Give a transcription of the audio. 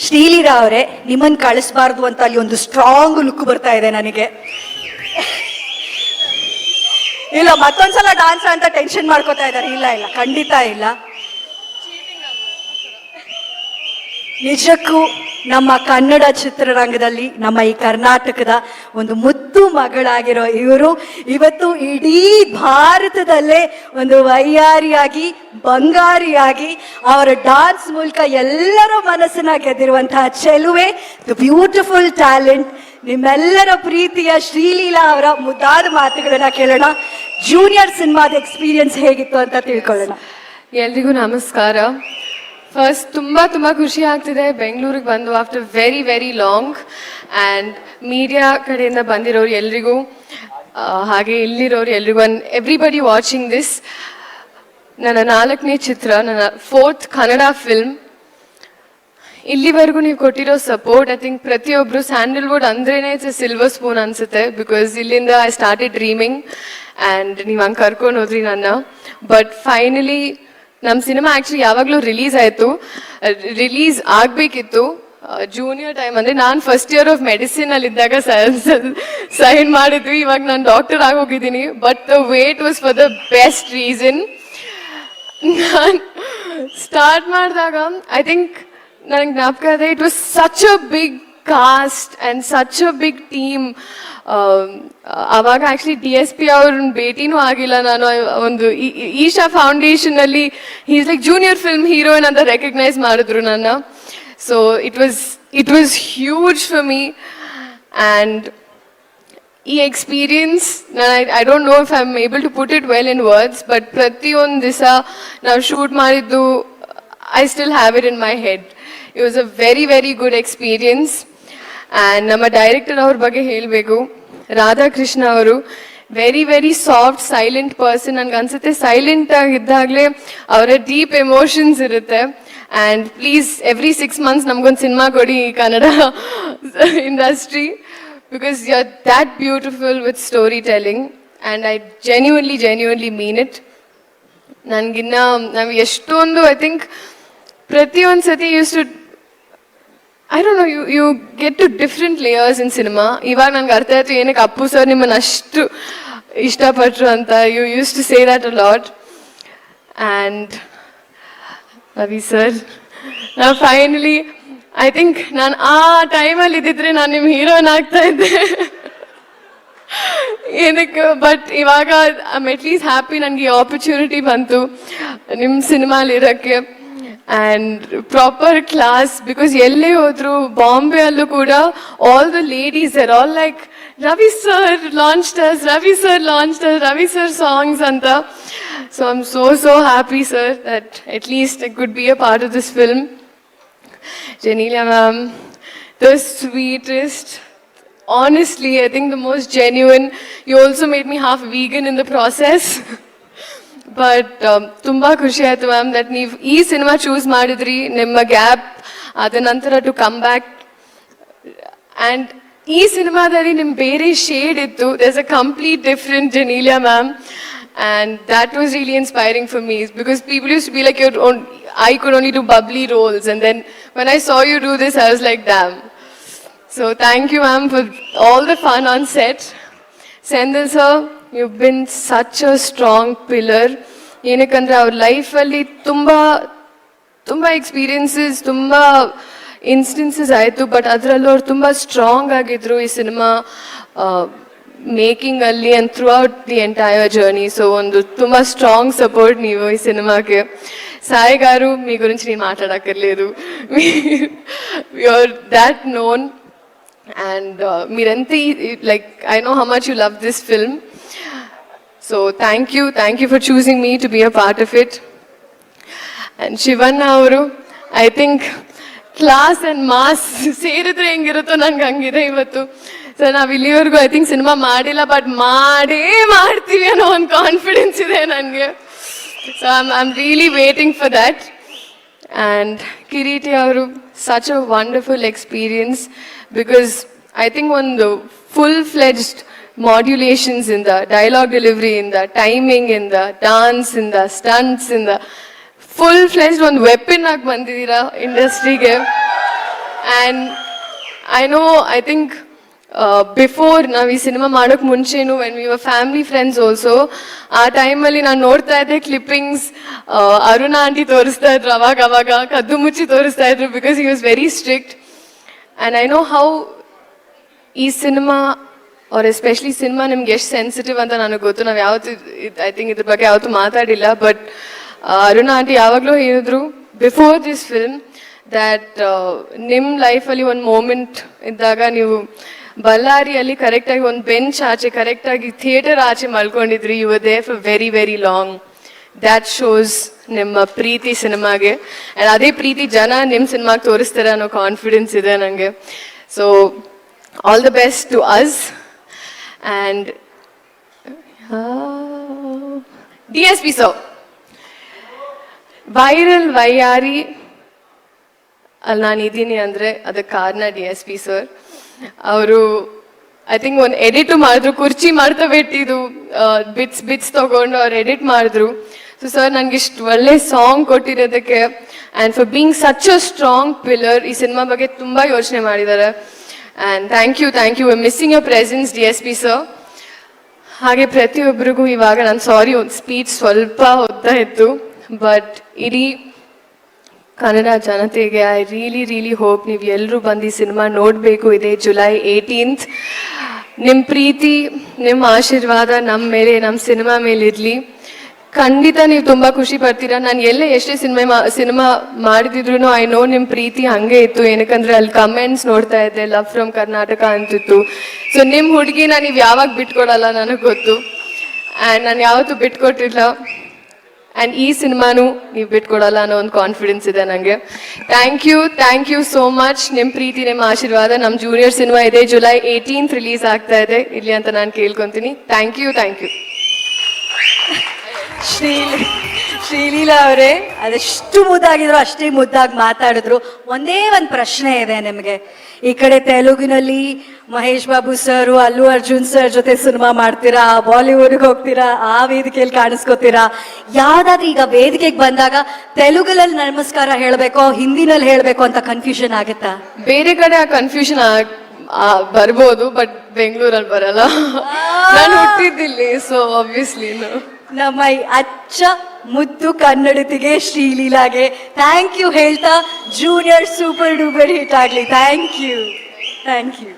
ಶ್ರೀಲೀಲಾ ಅವರೇ, ನಿಮ್ಮನ್ನು ಕಳಿಸ್ಬಾರ್ದು ಅಂತ ಅಲ್ಲಿ ಒಂದು ಸ್ಟ್ರಾಂಗ್ ಲುಕ್ ಬರ್ತಾ ಇದೆ ನನಗೆ. ಇಲ್ಲ, ಮತ್ತೊಂದ್ಸಲ ಡಾನ್ಸ್ ಅಂತ ಟೆನ್ಷನ್ ಮಾಡ್ಕೋತಾ ಇದ್ದಾರೆ. ಇಲ್ಲ ಇಲ್ಲ, ಖಂಡಿತ ಇಲ್ಲ. ನಿಜಕ್ಕೂ ನಮ್ಮ ಕನ್ನಡ ಚಿತ್ರರಂಗದಲ್ಲಿ, ನಮ್ಮ ಈ ಕರ್ನಾಟಕದ ಒಂದು ಮುದ್ದು ಮಗಳಾಗಿರೋ ಇವರು ಇವತ್ತು ಇಡೀ ಭಾರತದಲ್ಲೇ ಒಂದು ವೈಯಾರಿಯಾಗಿ, ಬಂಗಾರಿಯಾಗಿ ಅವರ ಡಾನ್ಸ್ ಮೂಲಕ ಎಲ್ಲರ ಮನಸ್ಸನ್ನ ಗೆದ್ದಿರುವಂತಹ ಚೆಲುವೆ, ದ ಬ್ಯೂಟಿಫುಲ್ ಟ್ಯಾಲೆಂಟ್, ನಿಮ್ಮೆಲ್ಲರ ಪ್ರೀತಿಯ ಶ್ರೀಲೀಲಾ ಅವರ ಮುದ್ದಾದ ಮಾತುಗಳನ್ನ ಕೇಳೋಣ. ಜೂನಿಯರ್ ಸಿನಿಮಾದ ಎಕ್ಸ್ಪೀರಿಯನ್ಸ್ ಹೇಗಿತ್ತು ಅಂತ ತಿಳ್ಕೊಳ್ಳೋಣ. ಎಲ್ರಿಗೂ ನಮಸ್ಕಾರ. ಫಸ್ಟ್ ತುಂಬ ಖುಷಿ ಆಗ್ತಿದೆ ಬೆಂಗಳೂರಿಗೆ ಬಂದು after very long. And media ಕಡೆಯಿಂದ ಬಂದಿರೋರು ಎಲ್ರಿಗೂ, ಹಾಗೆ ಇಲ್ಲಿರೋರು ಎಲ್ರಿಗೂ, ಆ್ಯಂಡ್ ಎವ್ರಿಬಡಿ ವಾಚಿಂಗ್ ದಿಸ್. ನನ್ನ 4ನೇ ಚಿತ್ರ, ನನ್ನ 4th ಕನ್ನಡ ಫಿಲ್ಮ್. ಇಲ್ಲಿವರೆಗೂ ನೀವು ಕೊಟ್ಟಿರೋ ಸಪೋರ್ಟ್, ಐ ಥಿಂಕ್ ಪ್ರತಿಯೊಬ್ಬರು ಸ್ಯಾಂಡಲ್ವುಡ್ ಅಂದ್ರೇನೆ ಇಟ್ಸ್ ಸಿಲ್ವರ್ ಸ್ಪೂನ್ ಅನ್ಸುತ್ತೆ. ಬಿಕಾಸ್ ಇಲ್ಲಿಂದ ಐ ಸ್ಟಾರ್ಟೆಡ್ ಡ್ರೀಮಿಂಗ್ ಆ್ಯಂಡ್ ನೀವು ಹಂಗೆ ಕರ್ಕೊಂಡು ಹೋದ್ರಿ ನನ್ನ. ಬಟ್ ಫೈನಲಿ ನಮ್ಮ ಸಿನಿಮಾ ಆ್ಯಕ್ಚುಲಿ ಯಾವಾಗಲೂ ರಿಲೀಸ್ ಆಗಬೇಕಿತ್ತು ಜೂನಿಯರ್ ಟೈಮ್. ಅಂದರೆ ನಾನು ಫಸ್ಟ್ ಇಯರ್ ಆಫ್ ಮೆಡಿಸಿನಲ್ಲಿದ್ದಾಗ ಸೈನ್ ಮಾಡಿದ್ವಿ. ಇವಾಗ ನಾನು ಡಾಕ್ಟರ್ ಆಗೋಗಿದ್ದೀನಿ. But the wait was for the best reason. ನಾನು ಸ್ಟಾರ್ಟ್ ಮಾಡಿದಾಗ ಐ ಥಿಂಕ್ ನನಗೆ ಜ್ಞಾಪಕ ಇದೆ, it was such a big cast and such a big team. ಆವಾಗ ಆ್ಯಕ್ಚುಲಿ DSP ಅವ್ರನ್ನ ಭೇಟಿನೂ ಆಗಿಲ್ಲ ನಾನು. ಒಂದು ಈಶಾ ಫೌಂಡೇಶನಲ್ಲಿ is like Junior film heroine ಅಂತ ರೆಕಗ್ನೈಸ್ ಮಾಡಿದ್ರು ನನ್ನ. So it was huge for me. And ಈ experience I don't know if I am able to put it well in words. But ಪ್ರತಿಯೊಂದು ದಿವಸ ನಾವು ಶೂಟ್ ಮಾಡಿದ್ದು I still have it in my head. It was a very good experience. And ನಮ್ಮ director ಅವ್ರ ಬಗ್ಗೆ ಹೇಳಬೇಕು, ರಾಧಾಕೃಷ್ಣ ಅವರು. Very soft silent person. ನನಗೆ ಅನ್ಸುತ್ತೆ ಸೈಲೆಂಟ್ ಆಗಿದ್ದಾಗಲೇ ಅವರ ಡೀಪ್ ಎಮೋಷನ್ಸ್ ಇರುತ್ತೆ. ಆ್ಯಂಡ್ ಪ್ಲೀಸ್ ಎವ್ರಿ 6 months ನಮಗೊಂದು ಸಿನಿಮಾ ಕೊಡಿ ಈ Kannada industry, because you are that beautiful with story telling. And I genuinely mean it. ನನಗಿನ್ನ ನಾವು ಎಷ್ಟೊಂದು ಐ ಥಿಂಕ್ ಪ್ರತಿಯೊಂದು ಸತಿ use to I don't know, you get to different layers in cinema. ಇವಾಗ ನನಗೆ ಅರ್ಥ ಆಯ್ತು ಏನಕ್ಕೆ ಅಪ್ಪು ಸರ್ ನಿಮ್ಮನ್ನು ಅಷ್ಟು ಇಷ್ಟಪಟ್ಟರು ಅಂತ. You use to say that a lot. And Ravi sir, ನಾನು ಫೈನಲಿ ಐ ಥಿಂಕ್ ನಾನು ಆ ಟೈಮಲ್ಲಿ ಇದ್ದಿದ್ರೆ ನಾನು ನಿಮ್ಮ ಹೀರೋಯಿನ್ ಆಗ್ತಾ ಇದ್ದೆ ಏನಕ್ಕೆ. ಬಟ್ ಇವಾಗ ಐ ಆಮ್ ಅಟ್ಲೀಸ್ಟ್ ಹ್ಯಾಪಿ ನನಗೆ ಈ ಆಪರ್ಚುನಿಟಿ ಬಂತು ನಿಮ್ಮ ಸಿನಿಮಾಲಿ ಇರೋಕ್ಕೆ. ಆ್ಯಂಡ್ ಪ್ರಾಪರ್ ಕ್ಲಾಸ್, ಬಿಕಾಸ್ ಎಲ್ಲೇ ಹೋದ್ರು ಬಾಂಬೆ ಅಲ್ಲೂ ಕೂಡ all the ladies are all like Ravi sir launched us, Ravi sir songs ಅಂತ. So I am so happy sir that at least I could be a part of this film. Genelia ma'am, the sweetest, honestly I think the most genuine. You also made me half vegan in the process. But ತುಂಬ ಖುಷಿ ಆಯಿತು ma'am that ನೀವು ಈ cinema choose ಮಾಡಿದ್ರಿ. ನಿಮ್ಮ gap ಅದ ನಂತರ to come back. And ಈ ಸಿನಿಮಾದಲ್ಲಿ ನಿಮ್ಮ ಬೇರೆ ಶೇಡ್ ಇತ್ತು. There's a complete different Genelia ma'am. And that was really inspiring for me, because people use to be like I could only do bubbly roles, and then when I saw you do this I was like damn. So thank you ma'am for all the fun on set. Sendil sir, you've been such a strong pillar. ಏನಕ್ಕಂದ್ರೆ ಅವ್ರ ಲೈಫಲ್ಲಿ ತುಂಬ experiences, ತುಂಬ instances ಆಯಿತು. But ಅದರಲ್ಲೂ ಅವ್ರು ತುಂಬ strong ಆಗಿದ್ರು ಈ ಸಿನಿಮಾ ಮೇಕಿಂಗಲ್ಲಿ and throughout the entire journey. So ಒಂದು ತುಂಬ ಸ್ట్రాంగ్ సపోర్ట్ ನೀವು ఈ సినిమాకి. సాయి గారు, మీ గురించి నేను మాట్లాడక్కర్లేదు. you're that known and మీరంతా like I know how much you love this film. So thank you for choosing me to be a part of it. And Shivanna avaru, I think class and mass ಸೇರಿದ್ರೆ ಹೆಂಗಿರುತ್ತೋ ನನಗೆ ಹಂಗಿದೆ ಇವತ್ತು. So ನಾವು ಇಲ್ಲಿವರೆಗೂ I think cinema ಮಾಡಿಲ್ಲ, but ಮಾಡ್ತೀವಿ ಅನ್ನೋ ಒಂದು ಕಾನ್ಫಿಡೆನ್ಸ್ ಇದೆ ನನಗೆ. So I am really waiting for that. And Kireeti ಅವರು, such a wonderful experience, because I think ಒಂದು ಫುಲ್ ಫ್ಲೆಜ್ಡ್ ಮಾಡ್ಯುಲೇಷನ್ಸ್ ಇಂದ, ಡೈಲಾಗ್ ಡೆಲಿವರಿ ಇಂದ, ಟೈಮಿಂಗ್ ಇಂದ, ಡಾನ್ಸ್ ಇಂದ, ಸ್ಟಂಟ್ಸ್ ಇಂದ, ಫುಲ್ ಫ್ಲೆಜ್ಡ್ ಒಂದು ವೆಪನ್ ಆಗಿ ಬಂದಿದ್ದೀರಾ ಇಂಡಸ್ಟ್ರಿಗೆ. And I know, I think before ನಾವು ಈ ಸಿನಿಮಾ ಮಾಡೋಕ್ಕೆ ಮುಂಚೆನು when we were family friends also, ಆ ಟೈಮಲ್ಲಿ ನಾನು ನೋಡ್ತಾ ಇದ್ದೆ ಕ್ಲಿಪ್ಪಿಂಗ್ಸ್, ಅರುಣಾ ಆಂಟಿ ತೋರಿಸ್ತಾ ಇದ್ರು ಅವಾಗ ಕದ್ದು ಮುಚ್ಚಿ ತೋರಿಸ್ತಾ ಇದ್ರು, because he was very strict. And I know how ಈ ಸಿನಿಮಾ ಅವ್ರ ಎಸ್ಪೆಷಲಿ ಸಿನಿಮಾ ನಿಮ್ಗೆ ಎಷ್ಟು ಸೆನ್ಸಿಟಿವ್ ಅಂತ ನನಗೆ ಗೊತ್ತು. ನಾವು ಯಾವತ್ತು ಐ ಥಿಂಕ್ ಇದ್ರ ಬಗ್ಗೆ ಯಾವತ್ತೂ ಮಾತಾಡಿಲ್ಲ. ಬಟ್ ಅರುಣಾ ಆಂಟಿ ಯಾವಾಗಲೂ ಹೇಳಿದ್ರು ಬಿಫೋರ್ ದಿಸ್ ಫಿಲ್ಮ್ ದ್ಯಾಟ್ ನಿಮ್ಮ ಲೈಫಲ್ಲಿ ಒಂದು ಮೂಮೆಂಟ್ ಇದ್ದಾಗ ನೀವು ಬಳ್ಳಾರಿಯಲ್ಲಿ ಕರೆಕ್ಟಾಗಿ ಒಂದು ಬೆಂಚ್ ಆಚೆ ಕರೆಕ್ಟಾಗಿ ಥಿಯೇಟರ್ ಆಚೆ ಮಲ್ಕೊಂಡಿದ್ರಿ. You were there for very very long. That shows ನಿಮ್ಮ ಪ್ರೀತಿ ಸಿನಿಮಾಗೆ. ಆ್ಯಂಡ್ ಅದೇ ಪ್ರೀತಿ ಜನ ನಿಮ್ಮ ಸಿನಿಮಾಗೆ ತೋರಿಸ್ತಾರೆ ಅನ್ನೋ ಕಾನ್ಫಿಡೆನ್ಸ್ ಇದೆ ನನಗೆ. So all the best to us. And DSP sir, viral Vayyari ಅಲ್ಲಿ ನಾನು ಇದ್ದೀನಿ ಅಂದರೆ ಅದಕ್ಕೆ ಕಾರಣ DSP ಸರ್. ಅವರು ಐ ಥಿಂಕ್ ಒಂದು ಎಡಿಟು ಮಾಡಿದ್ರು, ಕುರ್ಚಿ ಮಾಡ್ತಾ ಬಿಟ್ಟಿದ್ದು ಬಿಟ್ಸ್ ತಗೊಂಡು ಅವ್ರು ಎಡಿಟ್ ಮಾಡಿದ್ರು. ಸೊ ಸರ್ ನನಗೆ ಇಷ್ಟು ಒಳ್ಳೆ ಸಾಂಗ್ ಕೊಟ್ಟಿರೋದಕ್ಕೆ and for being such a strong pillar, ಈ ಸಿನಿಮಾ ಬಗ್ಗೆ ತುಂಬ ಯೋಚನೆ ಮಾಡಿದ್ದಾರೆ. And thank you missing your presence DSP sir. ಹಾಗೆ ಪ್ರತಿಯೊಬ್ಬರಿಗೂ ಇವಾಗ ನಾನು ಸಾರಿ ಒಂದು ಸ್ಪೀಚ್ ಸ್ವಲ್ಪ ಓದ್ತಾ ಇತ್ತು, ಬಟ್ ಇಡೀ ಕನ್ನಡ ಜನತೆಗೆ ಐ ರಿಯಲಿ ಹೋಪ್ ನೀವು ಎಲ್ಲರೂ ಬಂದು ಈ ಸಿನಿಮಾ ನೋಡಬೇಕು. ಇದೆ July 18th. ನಿಮ್ಮ ಪ್ರೀತಿ, ನಿಮ್ಮ ಆಶೀರ್ವಾದ ನಮ್ಮ ಮೇಲೆ, ನಮ್ಮ ಸಿನಿಮಾ ಮೇಲೆ ಇರಲಿ. ಖಂಡಿತ ನೀವು ತುಂಬ ಖುಷಿ ಪಡ್ತೀರಾ. ನಾನು ಎಲ್ಲೇ ಎಷ್ಟೇ ಸಿನಿಮಾ ಮಾಡಿದ್ರು ಐ ನೋ ನಿಮ್ಮ ಪ್ರೀತಿ ಹಾಗೆ ಇತ್ತು. ಏನಕ್ಕಂದ್ರೆ ಅಲ್ಲಿ ಕಮೆಂಟ್ಸ್ ನೋಡ್ತಾ ಇದ್ದೆ, ಲವ್ ಫ್ರಮ್ ಕರ್ನಾಟಕ ಅಂತಿತ್ತು. ಸೊ ನಿಮ್ಮ ಹುಡುಗಿನ ನೀವು ಯಾವಾಗ ಬಿಟ್ಕೊಡಲ್ಲ ನನಗೆ ಗೊತ್ತು. ಆ್ಯಂಡ್ ನಾನು ಯಾವತ್ತೂ ಬಿಟ್ಕೊಟ್ಟಿಲ್ಲ. ಆ್ಯಂಡ್ ಈ ಸಿನಿಮಾನು ನೀವು ಬಿಟ್ಕೊಡಲ್ಲ ಅನ್ನೋ ಒಂದು ಕಾನ್ಫಿಡೆನ್ಸ್ ಇದೆ ನನಗೆ. Thank you so much. ನಿಮ್ಮ ಪ್ರೀತಿ, ನಿಮ್ಮ ಆಶೀರ್ವಾದ. ನಮ್ಮ ಜೂನಿಯರ್ ಸಿನಿಮಾ ಇದೆ July 18th ರಿಲೀಸ್ ಆಗ್ತಾ ಇದೆ, ಇರಲಿ ಅಂತ ನಾನು ಕೇಳ್ಕೊತೀನಿ. Thank you. ಶ್ರೀಲೀಲಾ ಅವರೇ ಅದೆಷ್ಟು ಮುದ್ದಾಗಿದ್ರು ಅಷ್ಟೇ ಮುದ್ದಾಗಿ ಮಾತಾಡಿದ್ರು. ಒಂದೇ ಒಂದು ಪ್ರಶ್ನೆ ಇದೆ ನಿಮಗೆ. ಈ ಕಡೆ ತೆಲುಗಿನಲ್ಲಿ ಮಹೇಶ್ ಬಾಬು ಸರ್, ಅಲ್ಲು ಅರ್ಜುನ್ ಸರ್ ಜೊತೆ ಸಿನಿಮಾ ಮಾಡ್ತೀರಾ, ಬಾಲಿವುಡ್ಗೆ ಹೋಗ್ತೀರಾ, ಆ ವೇದಿಕೆಯಲ್ಲಿ ಕಾಣಿಸ್ಕೋತೀರಾ. ಯಾವ್ದಾದ್ರು ಈಗ ವೇದಿಕೆಗೆ ಬಂದಾಗ ತೆಲುಗಲ್ಲಿ ನಮಸ್ಕಾರ ಹೇಳಬೇಕೋ ಹಿಂದಿನಲ್ಲಿ ಹೇಳಬೇಕು ಅಂತ ಕನ್ಫ್ಯೂಷನ್ ಆಗುತ್ತಾ? ಬೇರೆ ಕಡೆ ಆ ಕನ್ಫ್ಯೂಷನ್ ಬರ್ಬೋದು, ಬಟ್ ಬೆಂಗಳೂರಲ್ಲಿ ಬರಲ್ಲ. ನಾನು ಹುಟ್ಟಿದ್ದಿಲ್ಲಿ, ಸೊ ಆಬ್ವಿಯಸ್ಲಿ ನಮ್ಮ ಈ ಅಚ್ಚ ಮುದ್ದು ಕನ್ನಡತಿಗೆ ಶ್ರೀಲೀಲಾಗೆ ಥ್ಯಾಂಕ್ ಯು ಹೇಳ್ತಾ ಜೂನಿಯರ್ ಸೂಪರ್ ಡೂಪರ್ ಹಿಟ್ ಆಗಲಿ. Thank you.